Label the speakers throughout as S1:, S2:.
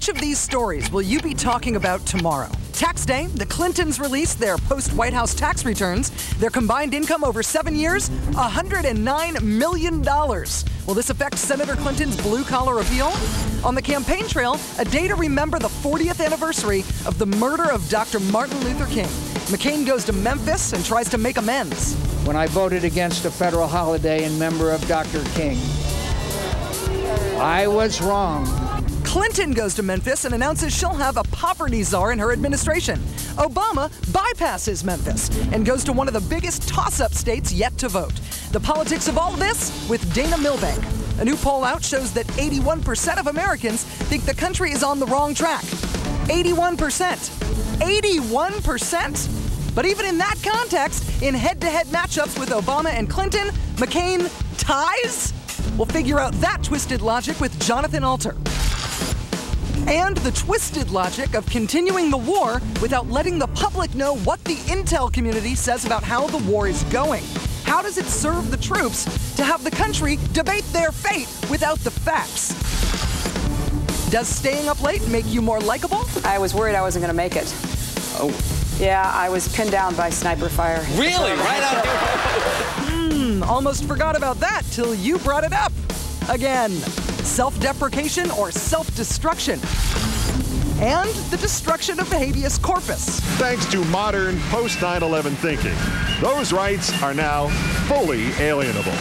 S1: Which of these stories will you be talking about tomorrow? Tax day, the Clintons released their post-White House tax returns. Their combined income over 7 years, $109 million. Will this affect Senator Clinton's blue-collar appeal? On the campaign trail, a day to remember the 40th anniversary of the murder of Dr. Martin Luther King. McCain goes to Memphis and tries to make amends.
S2: When I voted against a federal holiday in memory of Dr. King, I was wrong.
S1: Clinton goes to Memphis and announces she'll have a poverty czar in her administration. Obama bypasses Memphis and goes to one of the biggest toss-up states yet to vote. The politics of all this with Dana Milbank. A new poll out shows that 81% of Americans think the country is on the wrong track. 81%. 81%? But even in that context, in head-to-head matchups with Obama and Clinton, McCain ties? We'll figure out that twisted logic with Jonathan Alter. And the twisted logic of continuing the war without letting the public know what the intel community says about how the war is going. How does it serve the troops to have the country debate their fate without the facts? Does staying up late make you more likable?
S3: I was worried I wasn't going to make it.
S4: Oh.
S3: Yeah, I was pinned down by sniper fire.
S4: Really? Right on.
S1: Almost forgot about that till you brought it up. Again, self-deprecation or self-destruction. And the destruction of the habeas corpus.
S5: Thanks to modern post-9/11 thinking, those rights are now fully alienable.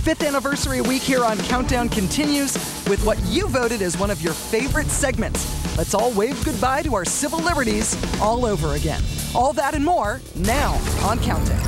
S1: 5th anniversary week here on Countdown continues with what you voted as one of your favorite segments. Let's all wave goodbye to our civil liberties all over again. All that and more now on Countdown.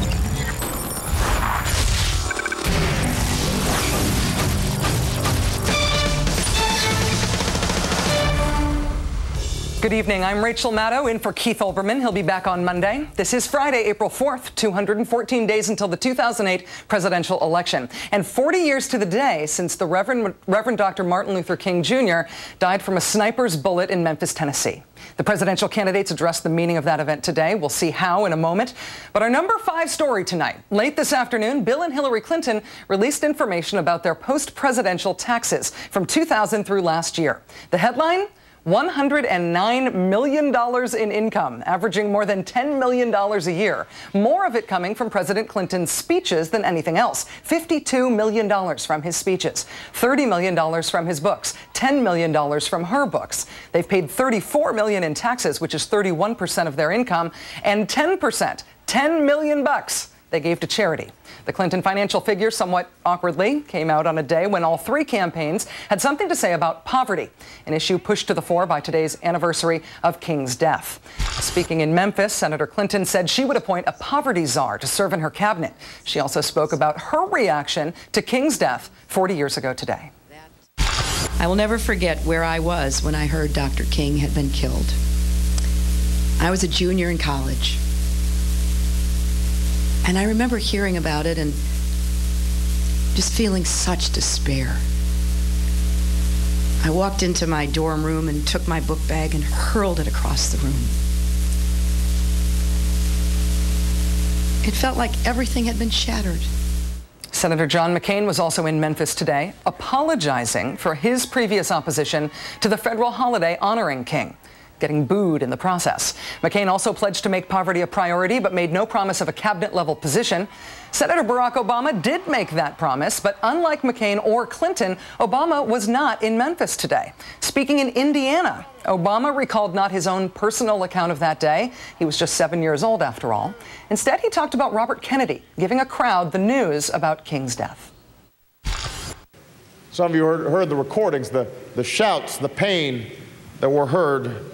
S1: Good evening. I'm Rachel Maddow, in for Keith Olbermann. He'll be back on Monday. This is Friday, April 4th, 214 days until the 2008 presidential election. And 40 years to the day since the Reverend Dr. Martin Luther King Jr. died from a sniper's bullet in Memphis, Tennessee. The presidential candidates addressed the meaning of that event today. We'll see how in a moment. But our number 5 story tonight. Late this afternoon, Bill and Hillary Clinton released information about their post-presidential taxes from 2000 through last year. The headline? $109 million in income, averaging more than $10 million a year. More of it coming from President Clinton's speeches than anything else. $52 million from his speeches, $30 million from his books, $10 million from her books. They've paid $34 million in taxes, which is 31% of their income, and 10%, $10 million bucks they gave to charity. The Clinton financial figure, somewhat awkwardly, came out on a day when all 3 campaigns had something to say about poverty, an issue pushed to the fore by today's anniversary of King's death. Speaking in Memphis, Senator Clinton said she would appoint a poverty czar to serve in her cabinet. She also spoke about her reaction to King's death 40 years ago today.
S6: I will never forget where I was when I heard Dr. King had been killed. I was a junior in college. And I remember hearing about it and just feeling such despair. I walked into my dorm room and took my book bag and hurled it across the room. It felt like everything had been shattered.
S1: Senator John McCain was also in Memphis today, apologizing for his previous opposition to the federal holiday honoring King, getting booed in the process. McCain also pledged to make poverty a priority, but made no promise of a cabinet-level position. Senator Barack Obama did make that promise, but unlike McCain or Clinton, Obama was not in Memphis today. Speaking in Indiana, Obama recalled not his own personal account of that day. He was just 7 years old, after all. Instead, he talked about Robert Kennedy, giving a crowd the news about King's death.
S7: Some of you heard the recordings, the shouts, the pain that were heard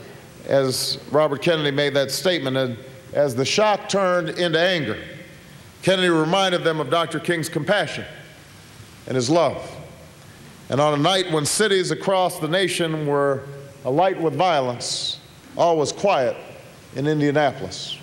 S7: as Robert Kennedy made that statement. And as the shock turned into anger, Kennedy reminded them of Dr. King's compassion and his love. And on a night when cities across the nation were alight with violence, all was quiet in Indianapolis.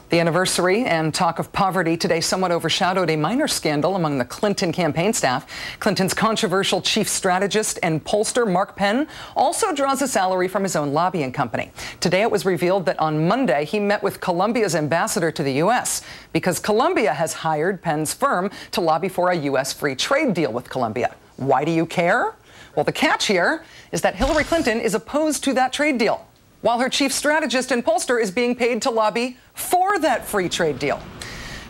S1: The anniversary and talk of poverty today somewhat overshadowed a minor scandal among the Clinton campaign staff. Clinton's controversial chief strategist and pollster, Mark Penn, also draws a salary from his own lobbying company. Today it was revealed that on Monday he met with Colombia's ambassador to the U.S. because Colombia has hired Penn's firm to lobby for a U.S. free trade deal with Colombia. Why do you care? Well, the catch here is that Hillary Clinton is opposed to that trade deal, while her chief strategist and pollster is being paid to lobby for that free trade deal.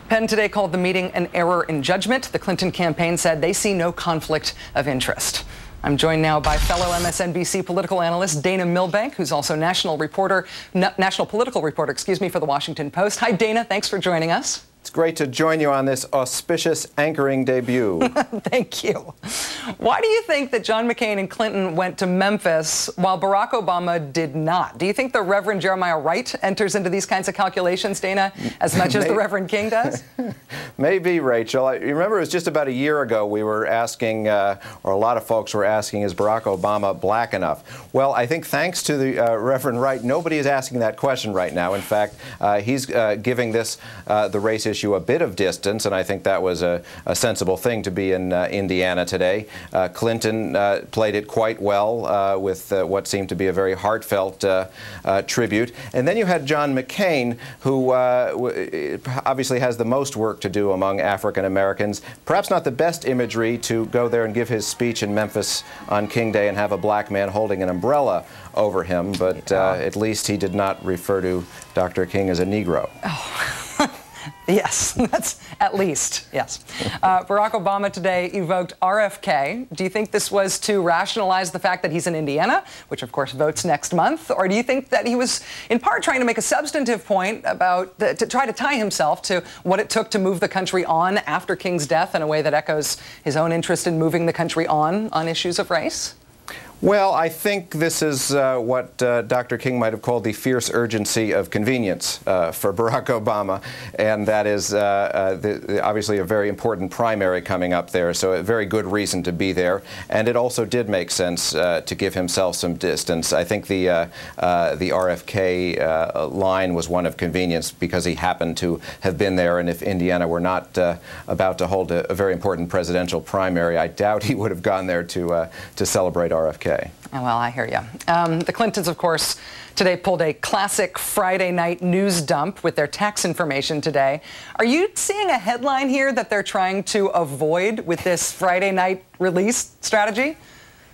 S1: Penn today called the meeting an error in judgment. The Clinton campaign said they see no conflict of interest. I'm joined now by fellow MSNBC political analyst Dana Milbank, who's also national political reporter, for the Washington Post. Hi, Dana. Thanks for joining us.
S8: It's great to join you on this auspicious anchoring debut.
S1: Thank you. Why do you think that John McCain and Clinton went to Memphis while Barack Obama did not? Do you think the Reverend Jeremiah Wright enters into these kinds of calculations, Dana, as much as the Reverend King does?
S8: Maybe, Rachel. You remember it was just about a year ago we were asking, or a lot of folks were asking, is Barack Obama black enough? Well, I think thanks to the Reverend Wright, nobody is asking that question right now. In fact, he's giving this, the race issue, a bit of distance, and I think that was a sensible thing to be in Indiana today. Clinton played it quite well with what seemed to be a very heartfelt tribute. And then you had John McCain, who obviously has the most work to do among African Americans. Perhaps not the best imagery to go there and give his speech in Memphis on King Day and have a black man holding an umbrella over him, but at least he did not refer to Dr. King as a Negro.
S1: Oh. Yes, that's at least, yes. Barack Obama today evoked RFK. Do you think this was to rationalize the fact that he's in Indiana, which of course votes next month? Or do you think that he was in part trying to make a substantive point about, to try to tie himself to what it took to move the country on after King's death in a way that echoes his own interest in moving the country on issues of race?
S8: Well, I think this is what Dr. King might have called the fierce urgency of convenience for Barack Obama, and that is obviously a very important primary coming up there, so a very good reason to be there. And it also did make sense to give himself some distance. I think the RFK line was one of convenience because he happened to have been there, and if Indiana were not about to hold a very important presidential primary, I doubt he would have gone there to celebrate RFK.
S1: Well, I hear you. The Clintons, of course, today pulled a classic Friday night news dump with their tax information today. Are you seeing a headline here that they're trying to avoid with this Friday night release strategy?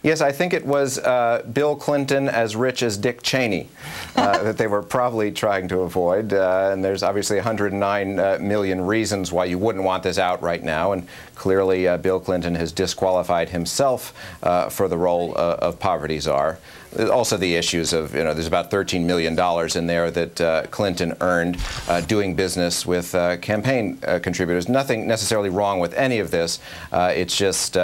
S8: Yes, I think it was Bill Clinton as rich as Dick Cheney that they were probably trying to avoid. And there's obviously 109 million reasons why you wouldn't want this out right now. And clearly Bill Clinton has disqualified himself for the role of poverty czar. Also the issues of, there's about $13 million in there that Clinton earned doing business with campaign contributors. Nothing necessarily wrong with any of this. It's just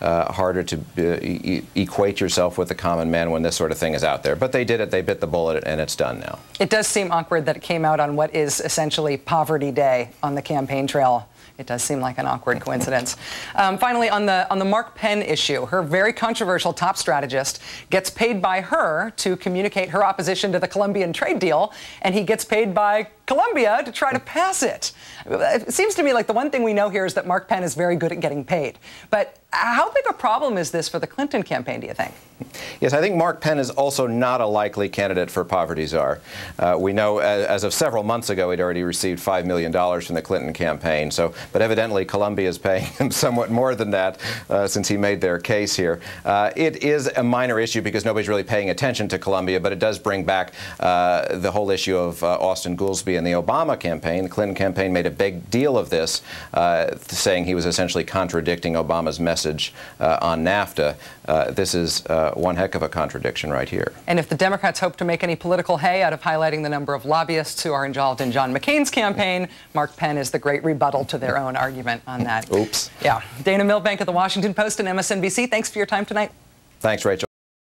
S8: harder to equate yourself with the common man when this sort of thing is out there. But they did it, they bit the bullet, and it's done now.
S1: It does seem awkward that it came out on what is essentially Poverty Day on the campaign trail. It does seem like an awkward coincidence. Finally, on the Mark Penn issue, her very controversial top strategist gets paid by her to communicate her opposition to the Colombian trade deal, and he gets paid by Colombia to try to pass it. It seems to me like the one thing we know here is that Mark Penn is very good at getting paid. But how big a problem is this for the Clinton campaign, do you think?
S8: Yes, I think Mark Penn is also not a likely candidate for poverty czar. We know as of several months ago he'd already received $5 million from the Clinton campaign. But evidently Colombia is paying him somewhat more than that since he made their case here. It is a minor issue because nobody's really paying attention to Colombia, but it does bring back the whole issue of Austin Goolsbee and the Obama campaign. The Clinton campaign made a big deal of this, saying he was essentially contradicting Obama's message on NAFTA. This is one heck of a contradiction right here.
S1: And if the Democrats hope to make any political hay out of highlighting the number of lobbyists who are involved in John McCain's campaign, Mark Penn is the great rebuttal to their own argument on that.
S8: Oops.
S1: Yeah. Dana Milbank of the Washington Post and MSNBC, thanks for your time tonight.
S8: Thanks, Rachel.